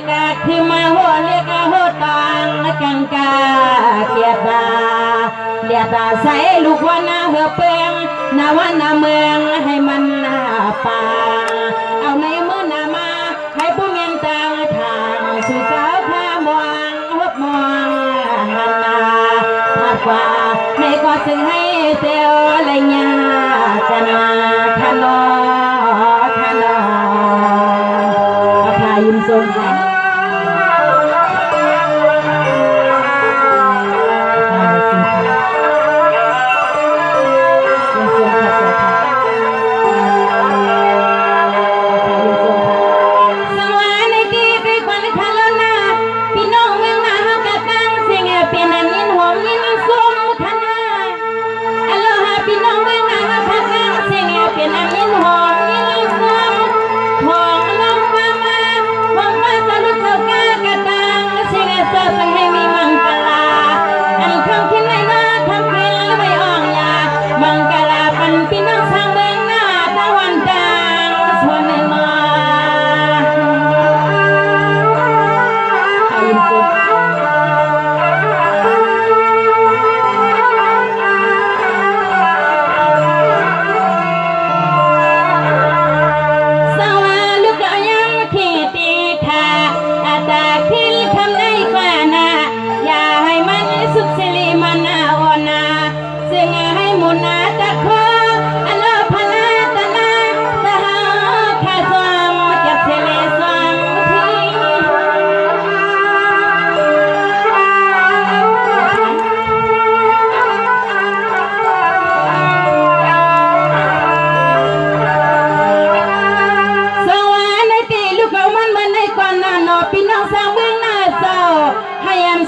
กาคือมาหัวเรียกหัวตังกันกาเกียตาเลียตาใส่ลูกวันนาเหือเปียงนาวันนาเมืองให้มันนาป่าเอาในมือนามาให้ผู้เมียนต่างทางสู่สาวพามองฮบมองหันนาพัดว่าในก็ซึ่งให้เตียวอะไรเงี้ยกันมาขนอพายิมทรงค่ะ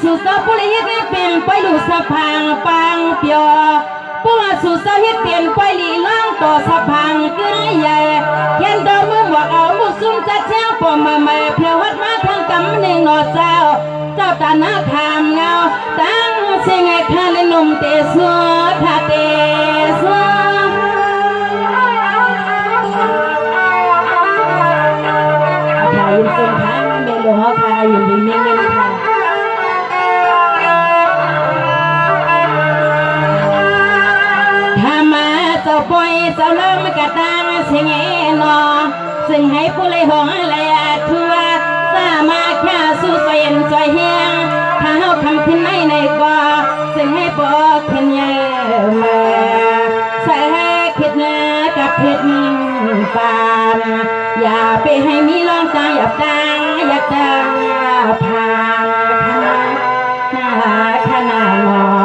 สุสปุริฮิตเปลี่ยนไปดูสะพางปังเปียวปัวสุสฮิตเปลี่ยนไปลีล่องต่อสะพางกึ่งใหญ่ยันดอมือหมวกเอามุซุ่มจัดเช้าปอมมาเพียววัดมาทางกำเนิดนอเจ้าเจ้าตาหน้าคามเงาตั้งเสียงไอ้ข้าเลยนุ่มเตะสัวท่าเตะสัวถ่ายยินทรงท้ายเมลูฮอคาอยู่ดีเมียงเงินค่ะปล่อยเจ้าเริ่มกระตังเสียงนอซึ่งให้ผู้เลยหงเลยทั่วสามารถแค่สู้สวยสวยเฮียงถ้าเฮาคำขึ้นในก็ซึ่งให้บอกขึ้นใหญ่มาใส่ให้คิดเนื้อกับคิดปานอย่าไปให้มีลองตังอยากดังอยากดังผ่านขนาดนอ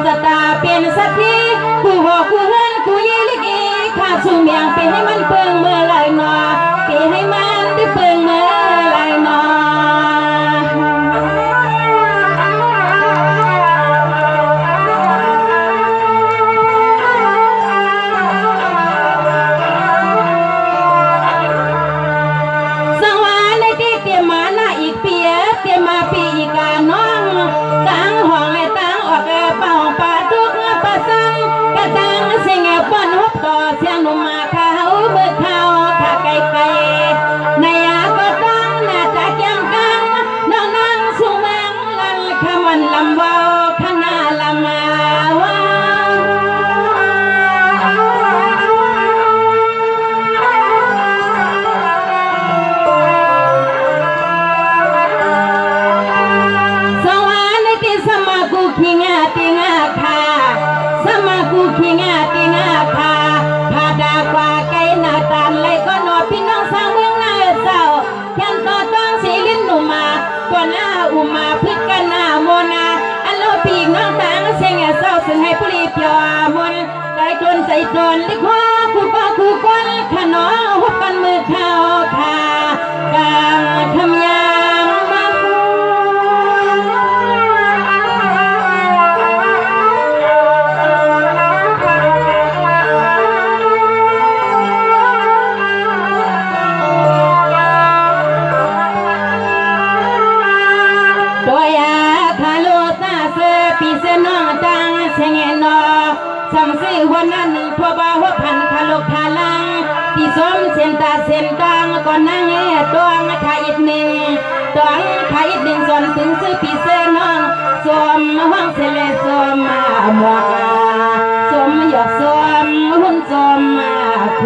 สตาเป็นสักทีผู้หอกผู้เฮือนผู้ยี่ลิกีข้าสู้เมียงไปให้มันเปิงเมื่อไรหนอไปให้มันได้เปิงเมื่อไรหนอสวรรค์ในที่เตรียมมาหน้าอีกเปียเตรียมมาปีอีกาน้องตั้งห้องให้ตั้งออกเป่าปาทุกปาสังกระตังเสียงปนฮบต่อเสียงนุ่มมาเขาเบิก โดนลิขอคู่ป้าคู่ก้นขนอหุบกันมือเข้าขากลางคำยามมาโดยอาคาโลตาเสปีเสนองตังเสงนอสังสีวันนั้นพวบ่าวพันคาโลคาลังที่สมเส้นตาเส้นกลางก่อนนั่งตวงขายอีกหนึ่งตวงขายอีกหนึ่งส่วนถึงซื้อปีเสนองสวมห้องเสลสวมหมวกสวมหยอกสวมหุ่นสวมโค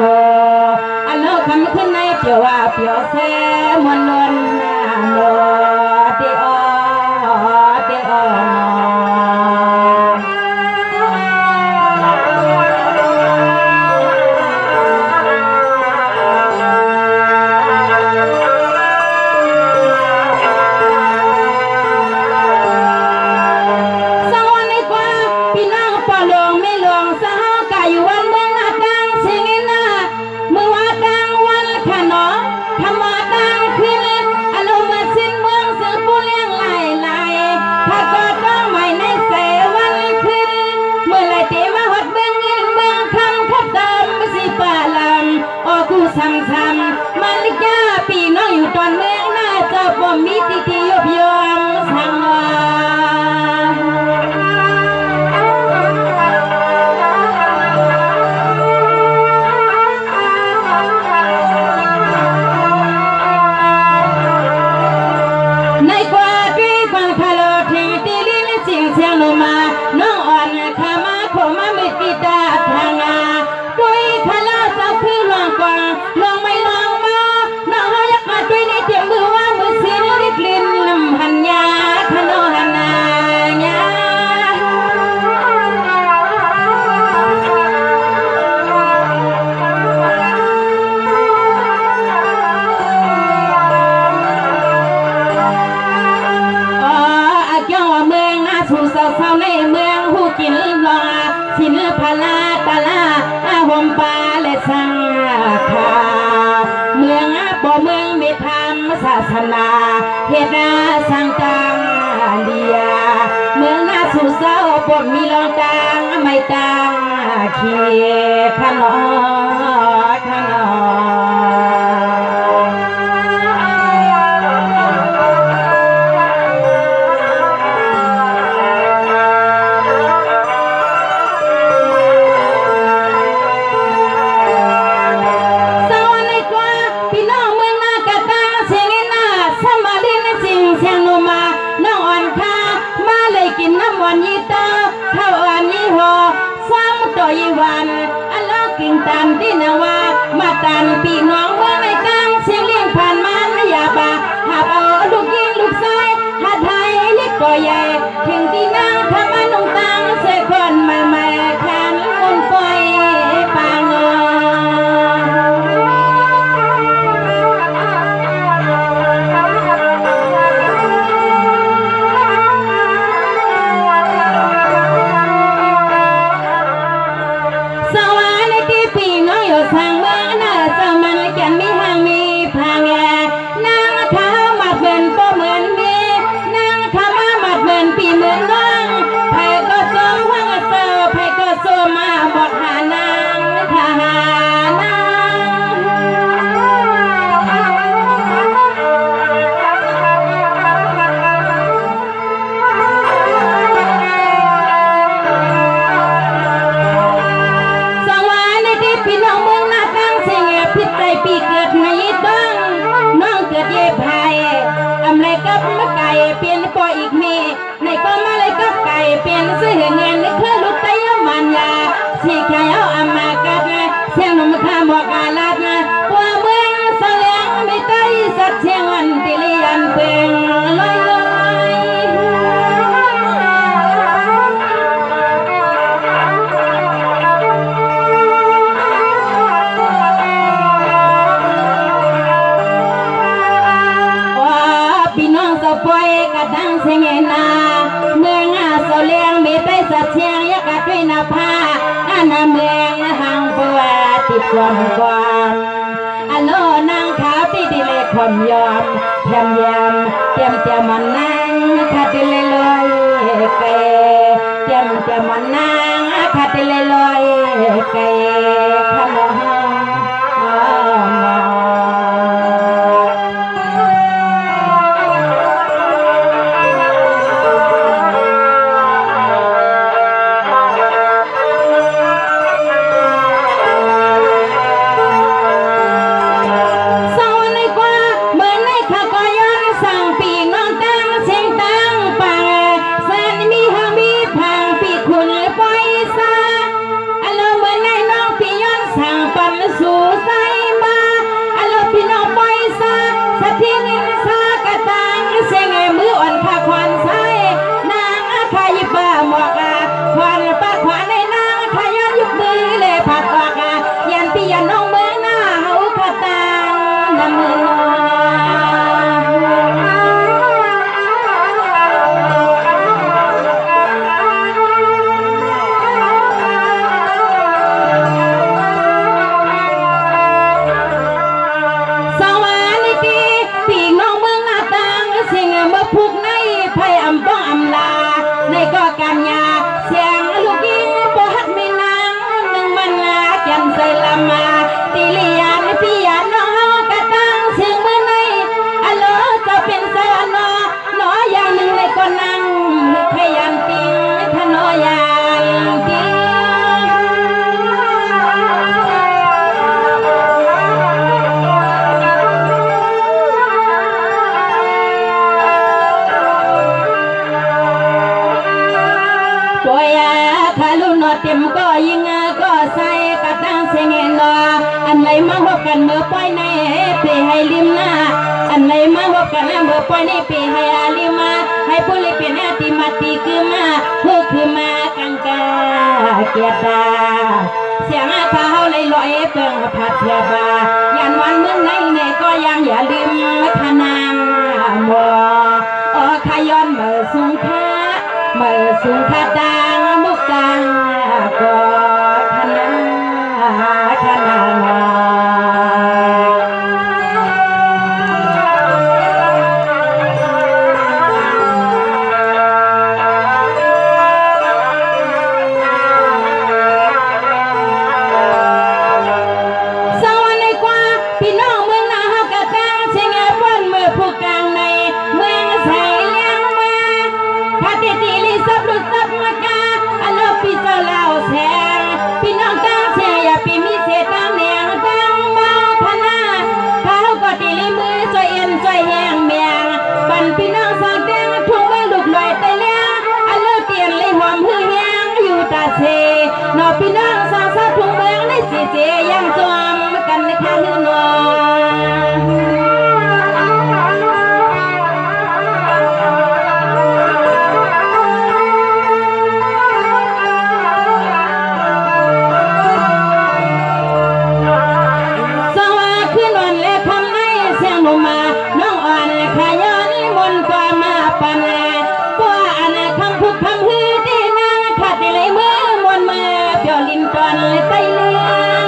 อันเลิกคำขึ้นในเปียวว่าเปียวเสมวนนวลโนเตอเตอซ้ำๆมาลิกาปีน้องอยู่ตอนเมืองหน้าเจ้าบ่มีติที่ยบยอมสั่งว่าในกว่าด้วยฟังคาโลทีตีลิ้นเสียงเสียงลงมาน้องอ่อนขามาโคมาไม่ติดตาทางาด้วยคาโลเจ้าคือลองกว่าลองไม่ลองมาน้องอยากมาด้วยในเตียงมือว่ามือเสียงลิบลิ้นลำหันยาคาโลหันนาญาสู่เศร้าในเมืองหูกินรอสินพลาตาลาอาหมปาและสังขาเมืองบ่เมืองไม่ทำศาสนาเหตุนาสังกังเดียเมืองนาสู่เศร้าบ่มีรองตังไม่ตังเขียขนอขนอวันยี่เต้าเท่าอันยี่หอซ้ำต่อยี่วันอันลอกกิ่งตามที่นาวามาตันปีน้องเมื่อไม่กลางเสียงเลี้ยงผ่านมาอย่าบาหาเอาลูกยิงลูกชายหาไทยเล็กก็ใหญ่ถึงที่นั่งทำมันนุ่งตังเสกคนใหม่ๆขันมุนปล่อยปางทางเมืองน่าจะมันแก่นมีห้างมีพังนางข้ามาเหมือนก็เหมือนมีนางข้ามาเหมือนปีเหมือนน้องไผ่ก็สมห้างเซอไผ่ก็สมมาบอกหานางข้าหานปีเกิดในบ้างน้องเกิดเย่ไผ่อำไรกับมะไก่เปลี่ยนปออีกมีในก็มาเลยกับไก่เปลี่ยนเสื้อเงินในเครื่องลูกไตยมันยาสีขายเอาอามากัดเสียงนมข้าบอกอาลาดว่าเมืองเสลียงไม่ไตสัตเชียงวันติเลียนเปิงลอยลอยปล่อยกระดังเสียงนาเมืองเสลียงมีไปสัตเชียงยักษ์ด้วยนาผ้าอาณาเมืองหา ความความอันโลนางขาวที่ดิเลความยอมแถมยำเตรียมมันนางขาดเลยลอยเกยเตรียมมันนางขาดเลยลอยเกยขนมเต็มก็ยิงก็ใส่กระตั้งเสียงนออันไหนมาพบกันเมื่อปล่อยในปีให้ลิมนาอันไหนมาพบกันเมื่อปล่อยในปีให้อาลิมาให้ผู้ลิเป็นติมาตีคือมาคือมากังกาเกียรตาเสียงข้าวเลยลอยเปิงผัดเทียบายันวันเมื่อไหนก็ยังอย่าลืมขนางมัวขย้อนเมื่อสุงค่าดังมุกดังก็ขนานอพี่น้องสาวทุ่งเมืองในสีเจยังจอมกันในข้างหื้อนอสว่าขึ้นวันและคำในเสียงลงมาน้องอ่อนขย้อนมนกว่ามาปันตัวอันคำพูดคำฮือที่นางขาดเลยมือเปียวลินตอนเลยไตเลือง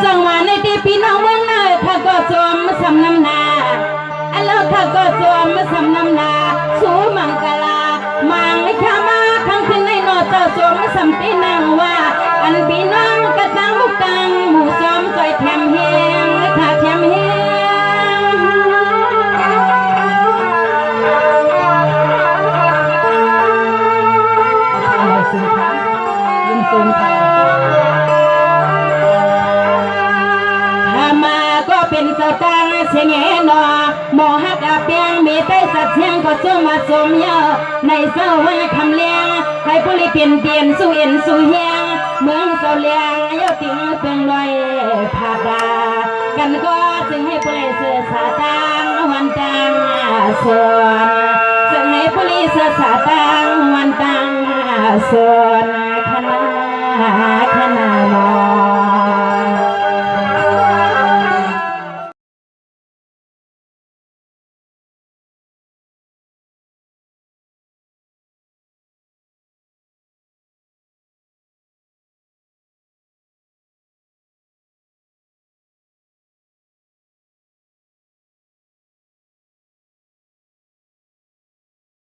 จังหวะในที่พี่น้องเมืองนาข้าก็สวมสำน้ำนาอันแล้วข้าก็สวมสำน้ำนาสู้มังกลามังไม่ข้ามาข้างขึ้นในนอเจ้าสวมสำปีนางว่าอันพี่น้องกระตังมุกตังหมู่ซ้อมจอยแถมเฮียงขาแถมเฮียงอะไรสิคะยินสูงค่ะถ้ามาก็เป็นสตางเสียงเอนอหมอฮักอาเปียงมีใต้สัตว์เสียงก็ส่งมาสมเยอะในเศร้าวันคำเลี้ยงให้ผู้ลิเปลี่ยนเตียนสู้เอ็นสู้เฮียงเมืองเสาเลียงยอดติ๋งเพียงลอยผาดากันก็จึงให้ผู้ลิเสือสาตังวันตังส่วนจึงให้ผู้ลิเสือสาตังวันตังส่วนขนา